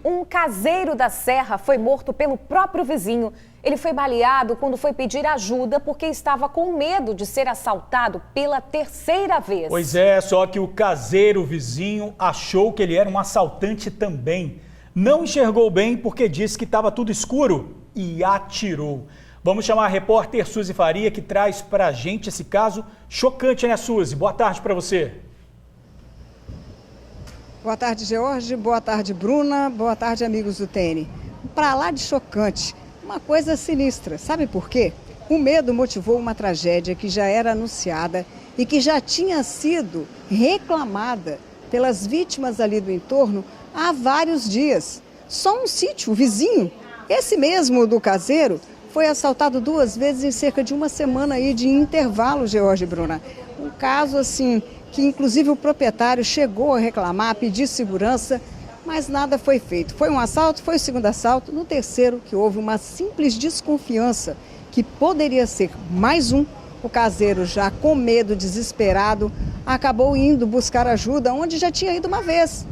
Um caseiro da Serra foi morto pelo próprio vizinho. Ele foi baleado quando foi pedir ajuda porque estava com medo de ser assaltado pela terceira vez. Pois é, só que o caseiro vizinho achou que ele era um assaltante também. Não enxergou bem porque disse que estava tudo escuro e atirou. Vamos chamar a repórter Suzy Faria, que traz pra gente esse caso chocante, né, Suzy? Boa tarde para você. Boa tarde, George. Boa tarde, Bruna. Boa tarde, amigos do TN. Pra lá de chocante, uma coisa sinistra. Sabe por quê? O medo motivou uma tragédia que já era anunciada e que já tinha sido reclamada pelas vítimas ali do entorno há vários dias. Só um sítio vizinho, esse mesmo do caseiro, foi assaltado 2 vezes em cerca de uma semana aí de intervalo, George e Bruna. Um caso assim que inclusive o proprietário chegou a reclamar, a pedir segurança, mas nada foi feito. Foi um assalto, foi o segundo assalto, no terceiro que houve uma simples desconfiança que poderia ser mais um. O caseiro, já com medo, desesperado, acabou indo buscar ajuda onde já tinha ido uma vez.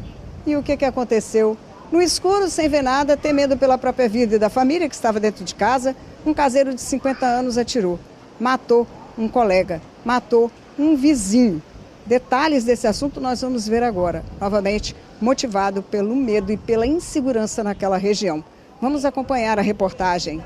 E o que aconteceu? No escuro, sem ver nada, temendo pela própria vida e da família que estava dentro de casa, um caseiro de 50 anos atirou. Matou um colega, matou um vizinho. Detalhes desse assunto nós vamos ver agora, novamente motivado pelo medo e pela insegurança naquela região. Vamos acompanhar a reportagem.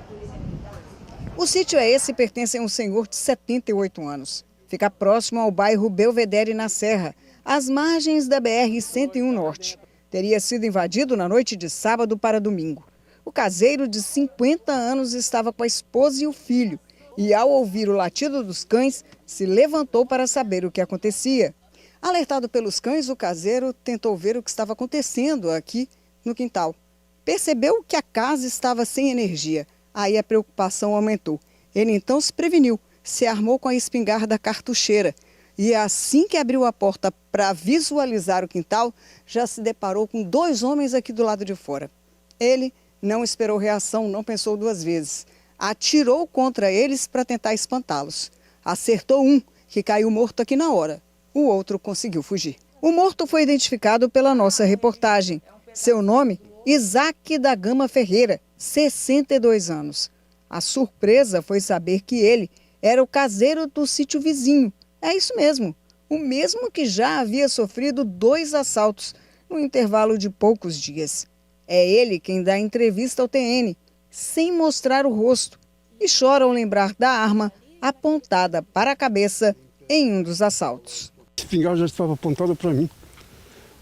O sítio é esse, pertence a um senhor de 78 anos. Fica próximo ao bairro Belvedere, na Serra, às margens da BR-101 Norte. Teria sido invadido na noite de sábado para domingo. O caseiro de 50 anos estava com a esposa e o filho. E ao ouvir o latido dos cães, se levantou para saber o que acontecia. Alertado pelos cães, o caseiro tentou ver o que estava acontecendo aqui no quintal. Percebeu que a casa estava sem energia. Aí a preocupação aumentou. Ele então se preveniu, se armou com a espingarda cartucheira. E assim que abriu a porta para visualizar o quintal, já se deparou com 2 homens aqui do lado de fora. Ele não esperou reação, não pensou 2 vezes. Atirou contra eles para tentar espantá-los. Acertou um, que caiu morto aqui na hora. O outro conseguiu fugir. O morto foi identificado pela nossa reportagem. Seu nome, Isaac da Gama Ferreira, 62 anos. A surpresa foi saber que ele era o caseiro do sítio vizinho. É isso mesmo, o mesmo que já havia sofrido 2 assaltos no intervalo de poucos dias. É ele quem dá entrevista ao TN, sem mostrar o rosto, e chora ao lembrar da arma apontada para a cabeça em um dos assaltos. A espingarda já estava apontada para mim.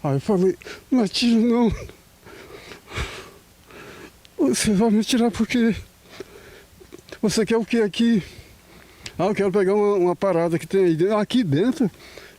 Aí eu falei, não atira não. Você vai me atirar porque você quer o que aqui? Ah, eu quero pegar uma parada que tem aí dentro. Aqui dentro?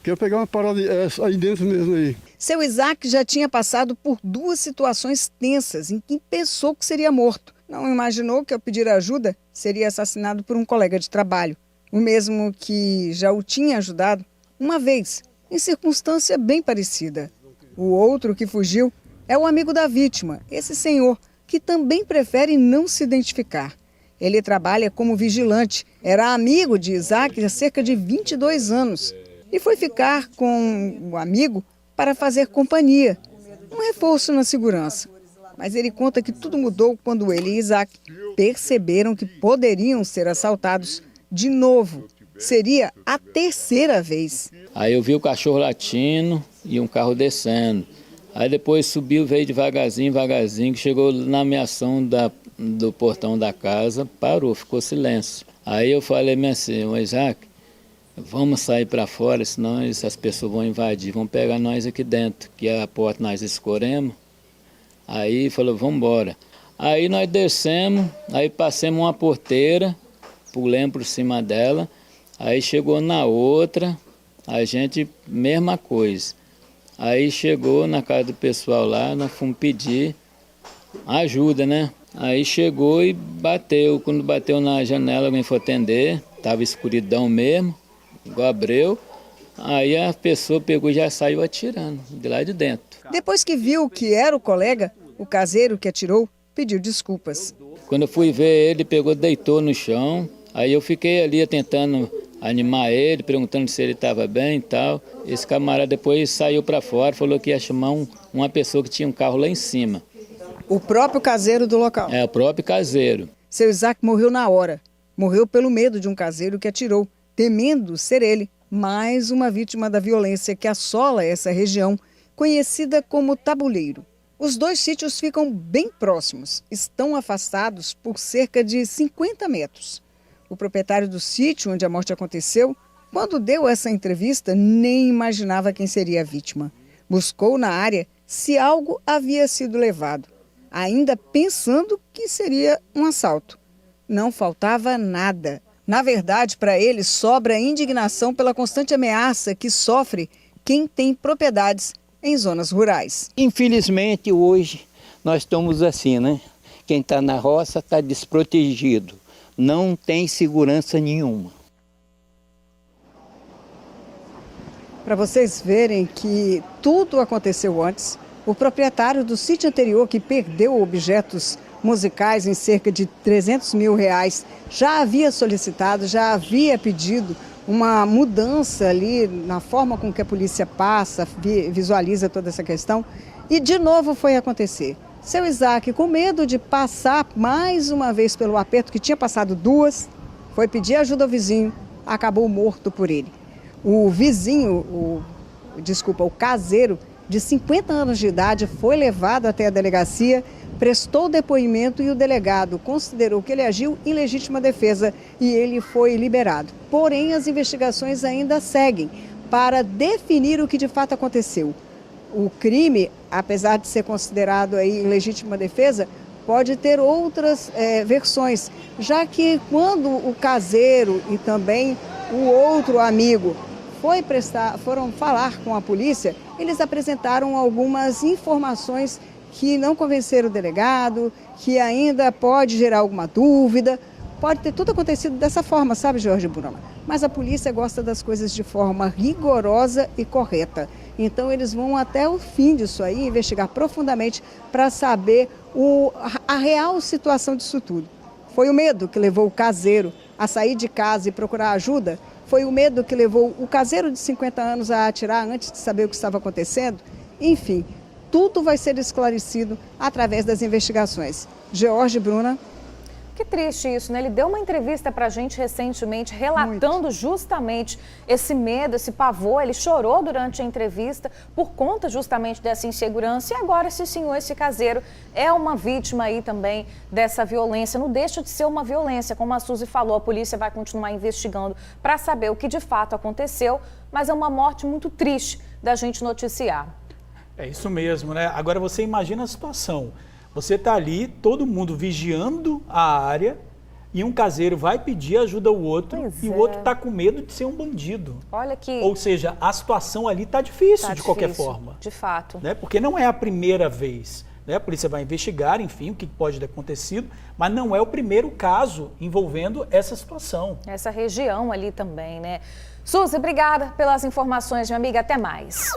Quero pegar uma parada aí dentro mesmo aí. Seu Isaac já tinha passado por 2 situações tensas em que pensou que seria morto. Não imaginou que ao pedir ajuda seria assassinado por um colega de trabalho. O mesmo que já o tinha ajudado uma vez, em circunstância bem parecida. O outro que fugiu é o amigo da vítima, esse senhor, que também prefere não se identificar. Ele trabalha como vigilante, era amigo de Isaac há cerca de 22 anos e foi ficar com o amigo para fazer companhia, um reforço na segurança. Mas ele conta que tudo mudou quando ele e Isaac perceberam que poderiam ser assaltados de novo. Seria a terceira vez. Aí eu vi o cachorro latindo e um carro descendo. Aí depois subiu, veio devagarzinho, que chegou na ameação do portão da casa, parou, ficou silêncio. Aí eu falei assim, Isaac, vamos sair para fora, senão as pessoas vão invadir, vão pegar nós aqui dentro, que a porta nós escorremos. Aí falou, vamos embora. Aí nós descemos, aí passamos uma porteira, pulamos por cima dela, aí chegou na outra, a gente, mesma coisa. Aí chegou na casa do pessoal lá, nós fomos pedir ajuda, né? Aí chegou e bateu. Quando bateu na janela, alguém foi atender, estava escuridão mesmo, igual abreu. Aí a pessoa pegou e já saiu atirando, de lá de dentro. Depois que viu que era o colega, o caseiro que atirou pediu desculpas. Quando eu fui ver ele, pegou, deitou no chão. Aí eu fiquei ali tentando animar ele, perguntando se ele estava bem e tal. Esse camarada depois saiu para fora, falou que ia chamar uma pessoa que tinha um carro lá em cima. O próprio caseiro do local. É o próprio caseiro. Seu Isaac morreu na hora. Morreu pelo medo de um caseiro que atirou, temendo ser ele mais uma vítima da violência que assola essa região, conhecida como Tabuleiro. Os dois sítios ficam bem próximos, estão afastados por cerca de 50 metros. O proprietário do sítio onde a morte aconteceu, quando deu essa entrevista, nem imaginava quem seria a vítima. Buscou na área se algo havia sido levado, ainda pensando que seria um assalto. Não faltava nada. Na verdade, para ele, sobra indignação pela constante ameaça que sofre quem tem propriedades em zonas rurais. Infelizmente, hoje, nós estamos assim, né? Quem está na roça está desprotegido, não tem segurança nenhuma. Para vocês verem que tudo aconteceu antes, o proprietário do sítio anterior, que perdeu objetos musicais em cerca de R$300 mil, já havia solicitado, já havia pedido uma mudança ali na forma com que a polícia passa, visualiza toda essa questão, e de novo foi acontecer. Seu Isaac, com medo de passar mais uma vez pelo aperto, que tinha passado duas, foi pedir ajuda ao vizinho, acabou morto por ele. O vizinho, o caseiro, de 50 anos de idade, foi levado até a delegacia, prestou depoimento e o delegado considerou que ele agiu em legítima defesa e ele foi liberado. Porém, as investigações ainda seguem para definir o que de fato aconteceu. O crime, apesar de ser considerado aí em legítima defesa, pode ter outras versões, já que quando o caseiro e também o outro amigo foram falar com a polícia, eles apresentaram algumas informações que não convenceram o delegado, que ainda pode gerar alguma dúvida. Pode ter tudo acontecido dessa forma, sabe, Jorge Bruna? Mas a polícia gosta das coisas de forma rigorosa e correta. Então eles vão até o fim disso aí, investigar profundamente para saber a real situação disso tudo. Foi o medo que levou o caseiro a sair de casa e procurar ajuda? Foi o medo que levou o caseiro de 50 anos a atirar antes de saber o que estava acontecendo? Enfim, tudo vai ser esclarecido através das investigações. Jorge Bruna. Que triste isso, né? Ele deu uma entrevista pra gente recentemente, relatando justamente esse medo, esse pavor. Ele chorou durante a entrevista por conta justamente dessa insegurança. E agora esse senhor, esse caseiro, é uma vítima aí também dessa violência. Não deixa de ser uma violência, como a Suzy falou, a polícia vai continuar investigando para saber o que de fato aconteceu. Mas é uma morte muito triste da gente noticiar. É isso mesmo, né? Agora você imagina a situação. Você está ali, todo mundo vigiando a área e um caseiro vai pedir ajuda ao outro e o outro está com medo de ser um bandido. Olha que... Ou seja, a situação ali está difícil de qualquer forma. De fato. Né? Porque não é a primeira vez. Né? A polícia vai investigar, enfim, o que pode ter acontecido, mas não é o primeiro caso envolvendo essa situação. Essa região ali também, né? Suzy, obrigada pelas informações, minha amiga. Até mais.